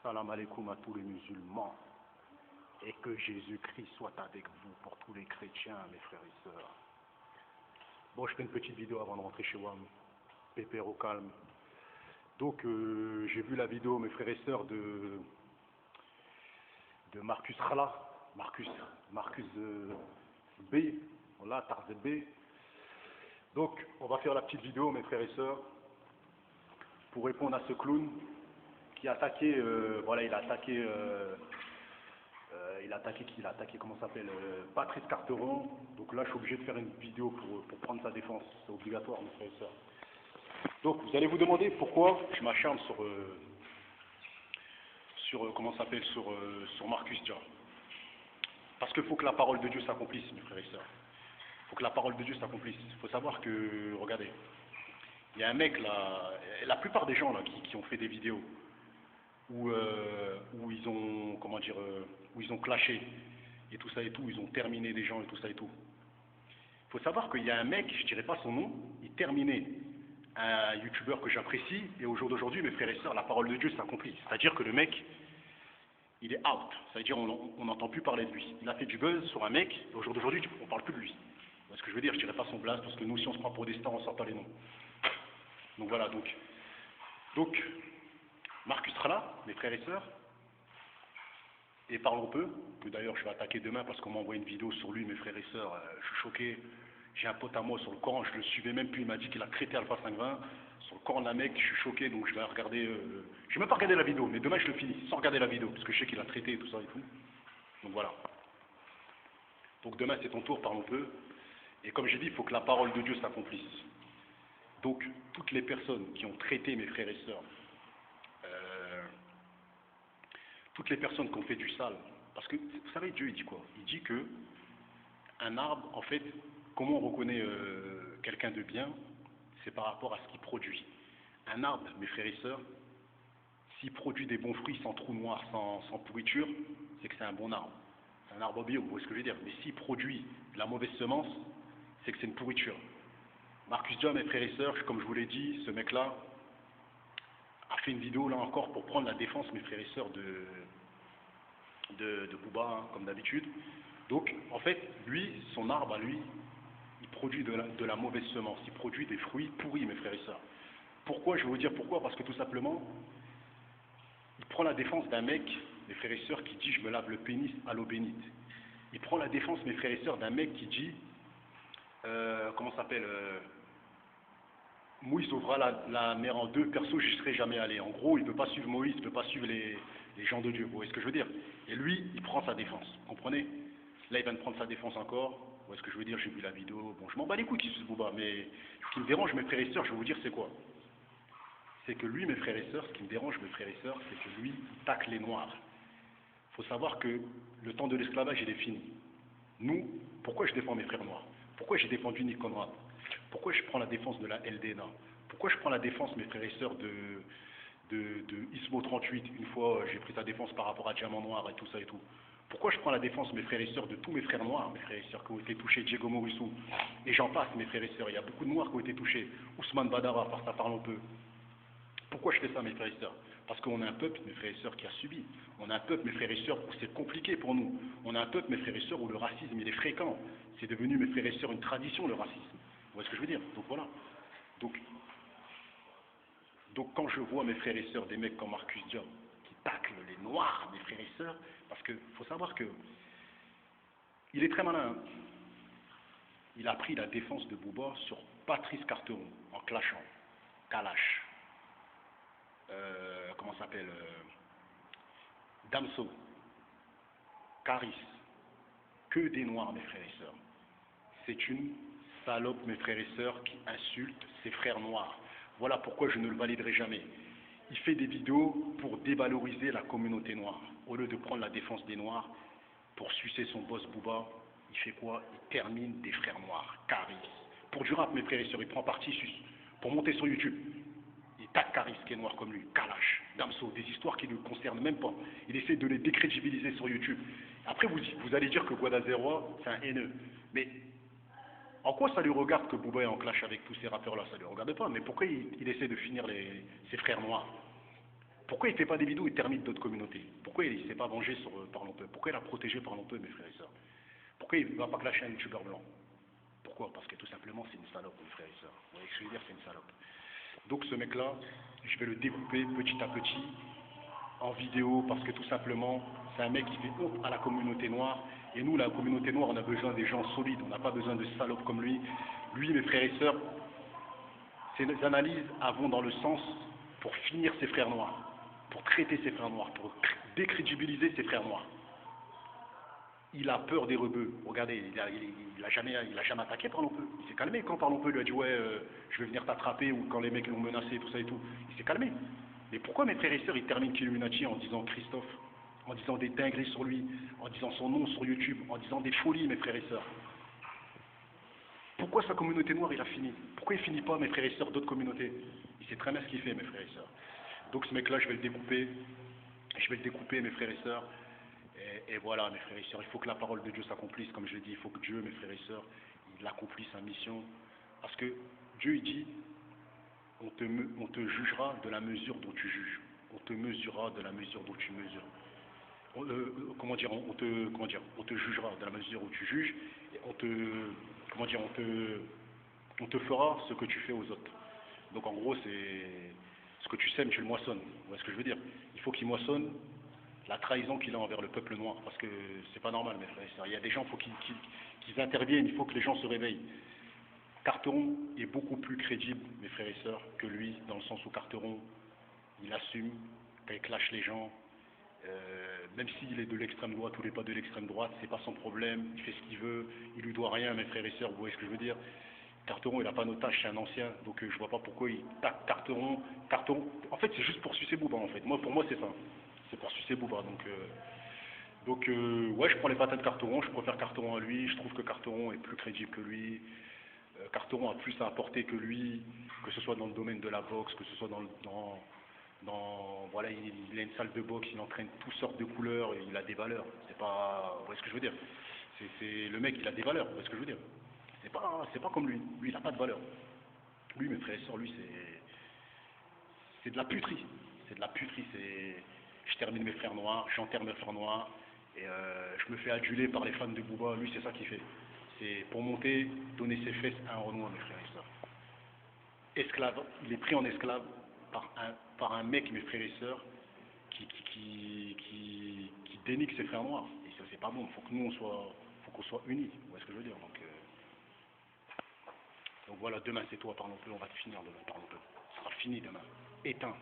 Salam alaikum à tous les musulmans et que Jésus-Christ soit avec vous pour tous les chrétiens, mes frères et sœurs. Bon, je fais une petite vidéo avant de rentrer chez WAM, pépère au calme. Donc, j'ai vu la vidéo, mes frères et sœurs, de Marcus Rala, Marcus B, voilà, Tarz B. Donc, on va faire la petite vidéo, mes frères et sœurs, pour répondre à ce clown qui a attaqué, voilà, il a attaqué comment ça s'appelle, Patrice Carteron. Donc là, je suis obligé de faire une vidéo pour prendre sa défense. C'est obligatoire, mes frères et sœurs. Donc, vous allez vous demander pourquoi je m'acharne comment ça s'appelle, sur Marcus Dia. Parce qu'il faut que la parole de Dieu s'accomplisse, mes frères et sœurs. Il faut que la parole de Dieu s'accomplisse. Il faut savoir que, regardez, il y a un mec là, la plupart des gens là qui ont fait des vidéos où ils ont, comment dire, où ils ont clashé et tout ça et tout, ils ont terminé des gens et tout ça et tout. Il faut savoir qu'il y a un mec, je ne dirais pas son nom, il terminait un youtubeur que j'apprécie, et au jour d'aujourd'hui, mes frères et sœurs, la parole de Dieu s'accomplit. C'est-à-dire que le mec, il est out, c'est-à-dire on n'entend plus parler de lui. Il a fait du buzz sur un mec, et au jour d'aujourd'hui, on ne parle plus de lui. Ce que je veux dire, je ne dirais pas son blast, parce que nous, si on se prend pour des stars, on ne sort pas les noms. Donc voilà, donc Marcus Rala, mes frères et sœurs, et parlons peu, que d'ailleurs je vais attaquer demain parce qu'on m'a envoyé une vidéo sur lui, mes frères et sœurs, je suis choqué. J'ai un pote à moi sur le Coran, je le suivais même plus, il m'a dit qu'il a traité Alpha 520, sur le Coran d'un mec, je suis choqué, donc je vais regarder, je vais même pas regarder la vidéo, mais demain je le finis, sans regarder la vidéo, parce que je sais qu'il a traité et tout ça et tout. Donc voilà. Donc demain c'est ton tour, parlons peu, et comme j'ai dit, il faut que la parole de Dieu s'accomplisse. Donc toutes les personnes qui ont traité mes frères et sœurs, toutes les personnes qui ont fait du sale, parce que vous savez, Dieu il dit quoi? Il dit que un arbre, en fait, comment on reconnaît quelqu'un de bien? C'est par rapport à ce qu'il produit. Un arbre, mes frères et sœurs, s'il produit des bons fruits sans trou noir, sans pourriture, c'est que c'est un bon arbre. C'est un arbre bio, vous voyez ce que je veux dire? Mais s'il produit de la mauvaise semence, c'est que c'est une pourriture. Marcus Dia, mes frères et sœurs, comme je vous l'ai dit, ce mec-là a fait une vidéo là encore pour prendre la défense, mes frères et sœurs, de Booba, hein, comme d'habitude. Donc, en fait, lui, son arbre à lui, il produit de la mauvaise semence, il produit des fruits pourris, mes frères et sœurs. Pourquoi? Je vais vous dire pourquoi, parce que tout simplement, il prend la défense d'un mec, mes frères et sœurs, qui dit « je me lave le pénis à l'eau bénite ». Il prend la défense, mes frères et sœurs, d'un mec qui dit comment ça s'appelle, Moïse ouvrira la mer en deux, perso j'y serais jamais allé. En gros, il ne peut pas suivre Moïse, il ne peut pas suivre les gens de Dieu, vous voyez ce que je veux dire? Et lui, il prend sa défense, vous comprenez? Là, il vient de prendre sa défense encore, vous voyez ce que je veux dire? J'ai vu la vidéo, bon, je m'en bats les couilles qui se Booba, mais ce qui me dérange, mes frères et sœurs, je vais vous dire c'est quoi? C'est que lui, mes frères et sœurs, ce qui me dérange, mes frères et sœurs, c'est que lui, il tacle les noirs. Il faut savoir que le temps de l'esclavage, il est fini. Nous, pourquoi je défends mes frères noirs? Pourquoi j'ai défendu Nick Conrad? Pourquoi je prends la défense de la LDNA? Pourquoi je prends la défense, mes frères et sœurs, de Ismo 38? Une fois, j'ai pris sa défense par rapport à Diamant Noir et tout ça et tout. Pourquoi je prends la défense, mes frères et sœurs, de tous mes frères noirs, mes frères et sœurs qui ont été touchés, Diego Morissou, et j'en passe, mes frères et sœurs, il y a beaucoup de noirs qui ont été touchés, Ousmane Badara, par ça parle un peu. Pourquoi je fais ça, mes frères et sœurs? Parce qu'on a un peuple, mes frères et sœurs, qui a subi. On a un peuple, mes frères et sœurs, où c'est compliqué pour nous. On a un peuple, mes frères et sœurs, où le racisme, il est fréquent. C'est devenu, mes frères et sœurs, une tradition, le racisme. Vous voyez ce que je veux dire? Donc voilà. Donc quand je vois, mes frères et sœurs, des mecs comme Marcus Dia, qui taclent les noirs, mes frères et sœurs, parce qu'il faut savoir que il est très malin. Hein. Il a pris la défense de Booba sur Patrice Carteron, en clashant. Kalash. Comment ça s'appelle, Damso, Caris, que des noirs, mes frères et sœurs. C'est une salope, mes frères et sœurs, qui insulte ses frères noirs. Voilà pourquoi je ne le validerai jamais. Il fait des vidéos pour dévaloriser la communauté noire. Au lieu de prendre la défense des noirs pour sucer son boss Booba, il fait quoi? Il termine des frères noirs, Caris. Pour du rap, mes frères et sœurs, il prend parti pour monter sur YouTube. Il tape Caris qui est noir comme lui, Kalash, Damso, des histoires qui ne le concernent même pas. Il essaie de les décrédibiliser sur YouTube. Après, vous allez dire que Guadazeroa, c'est un haineux. Mais en quoi ça lui regarde que Booba est en clash avec tous ces rappeurs-là? Ça lui regarde pas. Mais pourquoi il essaie de finir ses frères noirs? Pourquoi il ne fait pas des vidéos et termine d'autres communautés? Pourquoi il ne s'est pas vengé sur Parlons Peu? Pourquoi il a protégé Parlons Peu, mes frères et sœurs? Pourquoi il ne va pas clasher un youtubeur blanc? Pourquoi? Parce que tout simplement, c'est une salope, mes frères et sœurs. Vous voyez ce que je veux dire? C'est une salope. Donc ce mec-là, je vais le découper petit à petit en vidéo parce que tout simplement, c'est un mec qui fait honte à la communauté noire. Et nous, la communauté noire, on a besoin des gens solides. On n'a pas besoin de salopes comme lui. Lui, mes frères et sœurs, ses analyses vont dans le sens pour finir ses frères noirs, pour traiter ses frères noirs, pour décrédibiliser ses frères noirs. Il a peur des rebeux. Regardez, il a jamais attaqué Parlons Peu. Il s'est calmé quand Parlons Peu lui a dit ouais, je vais venir t'attraper, ou quand les mecs l'ont menacé, tout ça et tout. Il s'est calmé. Mais pourquoi mes frères et sœurs, ils terminent Killuminati en disant Christophe, en disant des dingueries sur lui, en disant son nom sur YouTube, en disant des folies, mes frères et sœurs? Pourquoi sa communauté noire, il a fini? Pourquoi il finit pas, mes frères et sœurs, d'autres communautés? Il sait très bien ce qu'il fait, mes frères et sœurs. Donc ce mec-là, je vais le découper, mes frères et sœurs. Et voilà, mes frères et sœurs, il faut que la parole de Dieu s'accomplisse, comme je l'ai dit, il faut que Dieu, mes frères et sœurs, il accomplisse sa mission. Parce que Dieu, il dit, on te jugera de la mesure dont tu juges. On te mesurera de la mesure dont tu mesures. On te jugera de la mesure où tu juges, et on te fera ce que tu fais aux autres. Donc en gros, c'est ce que tu sèmes, tu le moissonnes. Vous voyez ce que je veux dire? Il faut qu'il moissonne la trahison qu'il a envers le peuple noir, parce que c'est pas normal, mes frères et sœurs. Il y a des gens, il faut qu'ils interviennent, il faut que les gens se réveillent. Carteron est beaucoup plus crédible, mes frères et sœurs, que lui, dans le sens où Carteron, il assume, quand il clash les gens, même s'il est de l'extrême droite ou il n'est pas de l'extrême droite, c'est pas son problème, il fait ce qu'il veut, il lui doit rien, mes frères et sœurs, vous voyez ce que je veux dire? Carteron, il n'a pas d'otage, c'est un ancien, donc je vois pas pourquoi il tape Carteron. En fait, c'est juste pour sucer Bouba, en fait. Pour moi, c'est ça. C'est pour sucer Bouba, ouais, je prends les patates de Carteron, je préfère Carteron à lui, je trouve que Carteron est plus crédible que lui. Carteron a plus à apporter que lui, que ce soit dans le domaine de la boxe, que ce soit voilà, il a une salle de boxe, il entraîne toutes sortes de couleurs, et il a des valeurs. C'est pas, vous voyez ce que je veux dire? C'est le mec, il a des valeurs, vous voyez ce que je veux dire? C'est pas comme lui. Lui, il n'a pas de valeur. Lui, mes frères et sœurs, lui, c'est de la puterie. C'est de la puterie. Je termine mes frères noirs, j'enterre mes frères noirs, et je me fais aduler par les fans de Booba. Lui, c'est ça qu'il fait. C'est pour monter, donner ses fesses à un Renoir, mes frères et sœurs. Esclave, il est pris en esclave par un mec, mes frères et sœurs, qui dénigre ses frères noirs. Et ça, c'est pas bon. Faut que nous, faut qu'on soit unis. Vous voyez ce que je veux dire? Donc voilà, demain c'est toi, Parlons Peu, on va te finir demain, Parlons Peu. Ça sera fini demain. Éteint.